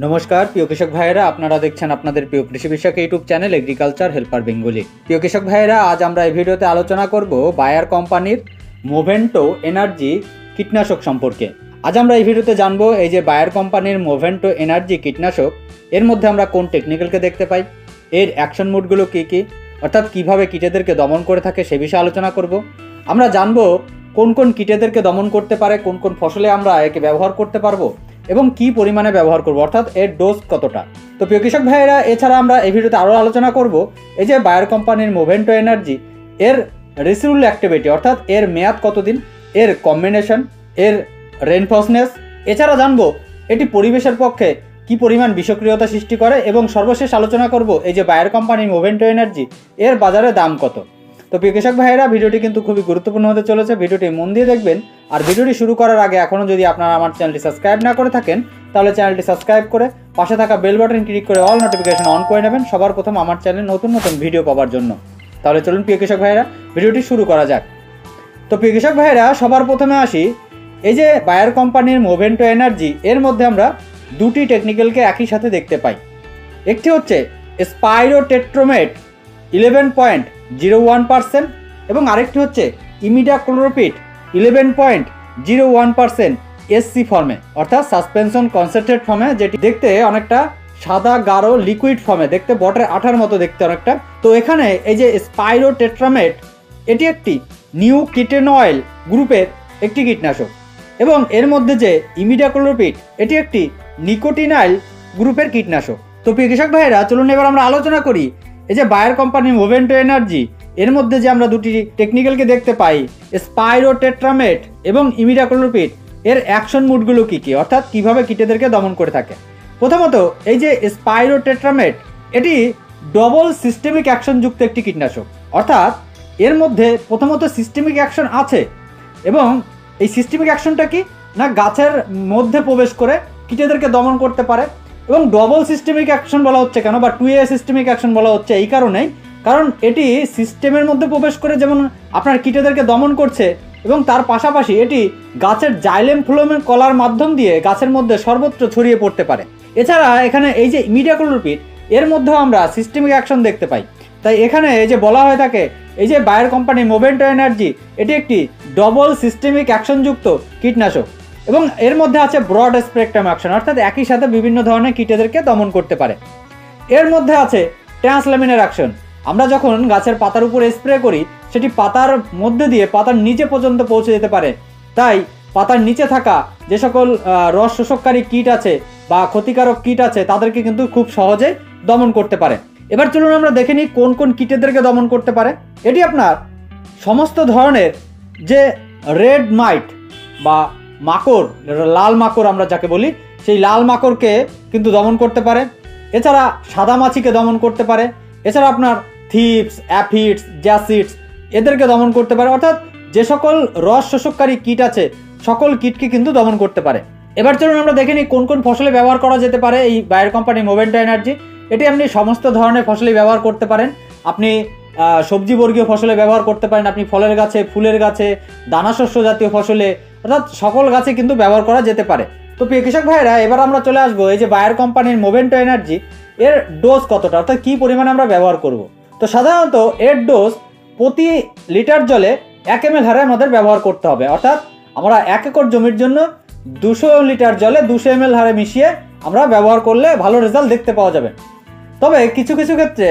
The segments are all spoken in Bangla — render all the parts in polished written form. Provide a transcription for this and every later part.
নমস্কার প্রিয় কৃষক ভাইয়েরা, আপনারা দেখছেন আপনাদের প্রিয় কৃষি বিষয়ক YouTube channel agriculture helper Bengali. প্রিয় কৃষক ভাইয়েরা, আজ আমরা এই ভিডিওতে আলোচনা করব বায়ার কোম্পানির মোভেন্টো এনার্জি কীটনাশক সম্পর্কে। আজ আমরা এই ভিডিওতে জানবো এই যে বায়ার কোম্পানির মোভেন্টো এনার্জি কীটনাশক, এর মধ্যে আমরা কোন টেকনিক্যালকে দেখতে পাই, এর অ্যাকশন মোডগুলো কী কী, অর্থাৎ কীভাবে কীটেদেরকে দমন করে থাকে সে বিষয়ে আলোচনা করব। আমরা জানবো কোন কোন কীটেদেরকে দমন করতে পারে, কোন কোন ফসলে আমরা একে ব্যবহার করতে পারবো এবং কি পরিমাণে ব্যবহার করব, অর্থাৎ এর ডোজ কতটা। তো প্রিয় কৃষক ভাইয়েরা, এছাড়া আমরা এই ভিডিওতে আরও আলোচনা করব এই যে বায়ার কোম্পানির মোভেন্টো এনার্জি, এর রেসিডুয়াল অ্যাক্টিভিটি, অর্থাৎ এর মেয়াদ কতদিন, এর কম্বিনেশন, এর রেনফোর্সনেস। এছাড়া জানবো এটি পরিবেশের পক্ষে কি পরিমাণ বিষক্রিয়তা সৃষ্টি করে এবং সর্বশেষ আলোচনা করব এই যে বায়ার কোম্পানির মোভেন্টো এনার্জি, এর বাজারে দাম কত। তো প্রিয় কৃষক ভাইয়েরা, ভিডিওটি কিন্তু খুবই গুরুত্বপূর্ণ হতে চলেছে, ভিডিওটি মন দিয়ে দেখবেন। আর ভিডিওটি শুরু করার আগে এখনও যদি আপনারা আমার চ্যানেলটি সাবস্ক্রাইব না করে থাকেন, তাহলে চ্যানেলটি সাবস্ক্রাইব করে পাশে থাকা বেল বাটন ক্লিক করে অল নোটিফিকেশন অন করে নেবেন সবার প্রথম আমার চ্যানেলে নতুন নতুন ভিডিও পাওয়ার জন্য। তাহলে চলুন প্রিয় কৃষক ভাইয়েরা, ভিডিওটি শুরু করা যাক। তো প্রিয় কৃষক ভাইয়েরা, সবার প্রথমে আসি এই যে বায়ার কোম্পানির মোভেন্টো এনার্জি, এর মধ্যে আমরা দুটি টেকনিক্যালকে একই সাথে দেখতে পাই। একটি হচ্ছে স্পাইরোটেট্রোমেট 11.01% এবং আরেকটি হচ্ছে ইমিডাক্লোরোপিড 11.01% এসসি ফর্মে, অর্থাৎ সাসপেনশন কনসেন্ট্রেট ফর্মে, যেটি দেখতে অনেকটা সাদা গাঢ় লিকুইড ফর্মে, দেখতে বটের আঠার মতো দেখতে অনেকটা। তো এখানে এই যে স্পাইরোটেট্রামেট, এটি একটি নিউকিটেনয়েল গ্রুপের একটি কীটনাশক এবং এর মধ্যে যে ইমিডাক্লোরোপিড, এটি একটি নিকোটিনাইল গ্রুপের কীটনাশক। তো প্রিয় কৃষক ভাইয়েরা, চলুন এবার আমরা আলোচনা করি এই যে বায়ার কোম্পানির মোভেন্টো এনার্জি, এর মধ্যে যে আমরা দুটি টেকনিক্যালকে দেখতে পাই, স্পাইরোটেট্রামেট এবং ইমিডাক্লোরোপিড, এর অ্যাকশন মুডগুলো কী কী, অর্থাৎ কীভাবে কীটেদেরকে দমন করে থাকে। প্রথমত এই যে স্পাইরোটেট্রামেট, এটি ডবল সিস্টেমিক অ্যাকশনযুক্ত একটি কীটনাশক, অর্থাৎ এর মধ্যে প্রথমত সিস্টেমিক অ্যাকশন আছে এবং এই সিস্টেমিক অ্যাকশনটা কি না, গাছের মধ্যে প্রবেশ করে কীটেদেরকে দমন করতে পারে। এবং ডবল সিস্টেমিক অ্যাকশন বলা হচ্ছে কেন, বা 2A সিস্টেমিক অ্যাকশন বলা হচ্ছে এই কারণেই, কারণ এটি সিস্টেমের মধ্যে প্রবেশ করে যেমন আপনার কীটেদেরকে দমন করছে এবং তার পাশাপাশি এটি গাছের জাইলেম ফ্লোমের কলার মাধ্যম দিয়ে গাছের মধ্যে সর্বত্র ছড়িয়ে পড়তে পারে। এছাড়া এখানে এই যে ইমিডাক্লোরোপিড, এর মধ্যেও আমরা সিস্টেমিক অ্যাকশন দেখতে পাই। তাই এখানে এই যে বলা হয়ে থাকে এই যে বায়ার কোম্পানি মোভেন্টো এনার্জি, এটি একটি ডবল সিস্টেমিক অ্যাকশনযুক্ত কীটনাশক এবং এর মধ্যে আছে ব্রড স্পেকট্রাম অ্যাকশন, অর্থাৎ একই সাথে বিভিন্ন ধরনের কীটেদেরকে দমন করতে পারে। এর মধ্যে আছে ট্রান্সল্যামিনার অ্যাকশন, আমরা যখন গাছের পাতার উপরে স্প্রে করি সেটি পাতার মধ্যে দিয়ে পাতার নিচে পর্যন্ত পৌঁছে যেতে পারে। তাই পাতার নিচে থাকা যে সকল রস শোষককারী কীট আছে বা ক্ষতিকারক কীট আছে তাদেরকে কিন্তু খুব সহজেই দমন করতে পারে। এবার চলুন আমরা দেখে নিই কোন কোন কীটেদেরকে দমন করতে পারে। এটি আপনার সমস্ত ধরনের যে রেড মাইট বা মাকড়, লাল মাকড় আমরা যাকে বলি, সেই লাল মাকড়কে কিন্তু দমন করতে পারে। এছাড়া সাদা মাছিকে দমন করতে পারে। এছাড়া আপনার থিপস, অ্যাফিডস, জ্যাসিডস, এদেরকে দমন করতে পারে, অর্থাৎ যে সকল রস শোষককারী কীট আছে সকল কীটকে কিন্তু দমন করতে পারে। এবার চলুন আমরা দেখে নিই কোন কোন ফসলে ব্যবহার করা যেতে পারে এই বায়ার কোম্পানি মোভেন্টো এনার্জি। এটি আপনি সমস্ত ধরনের ফসলে ব্যবহার করতে পারেন। আপনি সবজি বর্গীয় ফসলে ব্যবহার করতে পারেন, আপনি ফলের গাছে, ফুলের গাছে, দানাশস্য জাতীয় ফসলে, অর্থাৎ সকল গাছে কিন্তু ব্যবহার করা যেতে পারে। তো প্রিয় কৃষক ভাইরা, এবার আমরা চলে আসবো এই যে বায়ার কোম্পানির মোভেন্টো এনার্জি, এর ডোজ কতটা, অর্থাৎ কী পরিমাণে আমরা ব্যবহার করব। তো সাধারণত এর ডোজ প্রতি লিটার জলে 1 ml হারে আমাদের ব্যবহার করতে হবে, অর্থাৎ আমরা 1 একর জমির জন্য 200 লিটার জলে 200 ml হারে মিশিয়ে আমরা ব্যবহার করলে ভালো রেজাল্ট দেখতে পাওয়া যাবে। তবে কিছু কিছু ক্ষেত্রে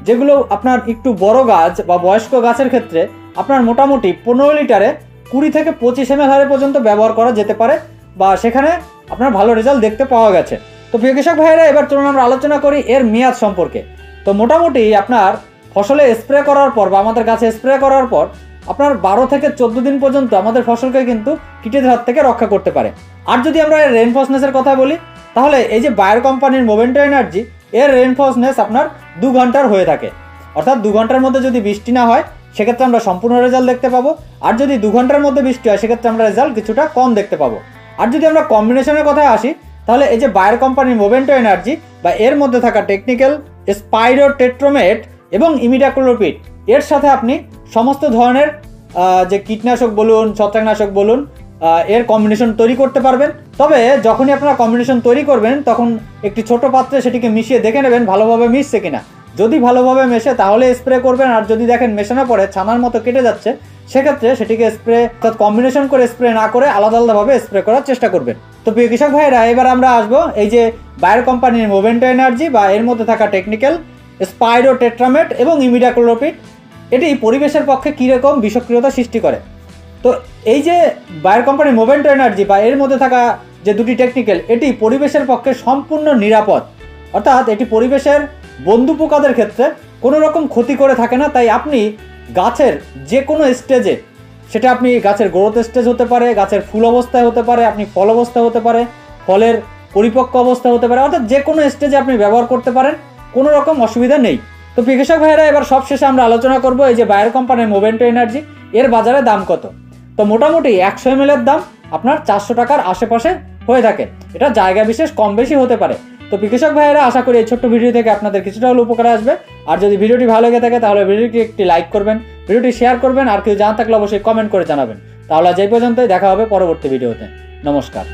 যেগুলো আপনার একটু বড় গাছ বা বয়স্ক গাছের ক্ষেত্রে আপনার মোটামুটি 15 লিটারে 20 থেকে 25 ml হারে পর্যন্ত ব্যবহার করা যেতে পারে, বা সেখানে আপনার ভালো রেজাল্ট দেখতে পাওয়া গেছে। তো প্রিয় কৃষক ভাইরা, এবার চলুন আমরা আলোচনা করি এর মেয়াদ সম্পর্কে। তো মোটামুটি আপনার ফসলে স্প্রে করার পর বা আমাদের গাছে স্প্রে করার পর আপনার 12 থেকে 14 দিন পর্যন্ত আমাদের ফসলকে কিন্তু কীটের হাত থেকে রক্ষা করতে পারে। আর যদি আমরা এর রেনফোর্সনেসের কথা বলি, তাহলে এই যে বায়ার কোম্পানির মোভেন্টো এনার্জি, এর রেনফোর্সনেস আপনার 2 ঘন্টার হয়ে থাকে, অর্থাৎ 2 ঘন্টার মধ্যে যদি বৃষ্টি না হয় সেক্ষেত্রে আমরা সম্পূর্ণ রেজাল্ট দেখতে পাবো, আর যদি 2 ঘন্টার মধ্যে বৃষ্টি হয় সেক্ষেত্রে আমরা রেজাল্ট কিছুটা কম দেখতে পাবো। আর যদি আমরা কম্বিনেশনের কথায় আসি, তাহলে এই যে বায়ার কোম্পানির মোভেন্টো এনার্জি বা এর মধ্যে থাকা টেকনিক্যাল স্পাইরোটেট্রোমেট এবং ইমিডাক্লোরোপিড, এর সাথে আপনি সমস্ত ধরনের যে কীটনাশক বলুন, ছত্রাকনাশক বলুন, এর কম্বিনেশন তৈরি করতে পারবেন। তবে যখনই আপনারা কম্বিনেশন তৈরি করবেন তখন একটি ছোট পাত্রে সেটিকে মিশিয়ে দেখে নেবেন ভালোভাবে মিশছে কিনা। যদি ভালোভাবে মেশে তাহলে স্প্রে করবেন, আর যদি দেখেন মেশানোর পরে ছানার মতো কেটে যাচ্ছে সেক্ষেত্রে সেটিকে স্প্রে অর্থাৎ কম্বিনেশন করে স্প্রে না করে আলাদা আলাদাভাবে স্প্রে করার চেষ্টা করবেন। তো প্রিয় কৃষক ভাইরা, এবার আমরা আসবো এই যে বায়ার কোম্পানির মোভেন্টো এনার্জি বা এর মধ্যে থাকা টেকনিক্যাল স্পাইরো টেট্রামেট এবং ইমিডাক্লোপিড এটি পরিবেশের পক্ষে কীরকম বিষক্রিয়তা সৃষ্টি করে। তো এই যে বায়ার কোম্পানির মোভেন্টো এনার্জি বা এর মধ্যে থাকা যে দুটি টেকনিক্যাল, এটি পরিবেশের পক্ষে সম্পূর্ণ নিরাপদ, অর্থাৎ এটি পরিবেশের বন্ধু পোকাদের ক্ষেত্রে কোনো রকম ক্ষতি করে থাকে না। তাই আপনি গাছের যে কোনো স্টেজে, সেটা আপনি গাছের গ্রোথ স্টেজ হতে পারে, গাছের ফুল অবস্থায় হতে পারে, আপনি ফল অবস্থায় হতে পারে, ফলের পরিপক্ক অবস্থা হতে পারে, অর্থাৎ যে কোনো স্টেজে আপনি ব্যবহার করতে পারেন, কোনো রকম অসুবিধা নেই। তো কৃষক ভাইয়েরা, এবার সবশেষে আমরা আলোচনা করব এই যে বায়ার কোম্পানির মোভেন্টো এনার্জি এর বাজারে দাম কত। তো মোটামুটি 100 ml এর দাম আপনার 400 টাকার আশেপাশে হয়ে থাকে, এটা জায়গা বিশেষ কম বেশি হতে পারে। তো কৃষক ভাইয়েরা, আশা করি এই ছোট্ট ভিডিও থেকে আপনাদের কিছুটা হলেও উপকার আসবে। আর যদি ভিডিওটি ভালো লেগে থাকে তাহলে ভিডিওটি একটি লাইক করবেন, ভিডিওটি শেয়ার করবেন, আর কেউ জানা থাকলে অবশ্যই কমেন্ট করে জানাবেন। তাহলে আজ এই পর্যন্তই, দেখা হবে পরবর্তী ভিডিওতে। নমস্কার।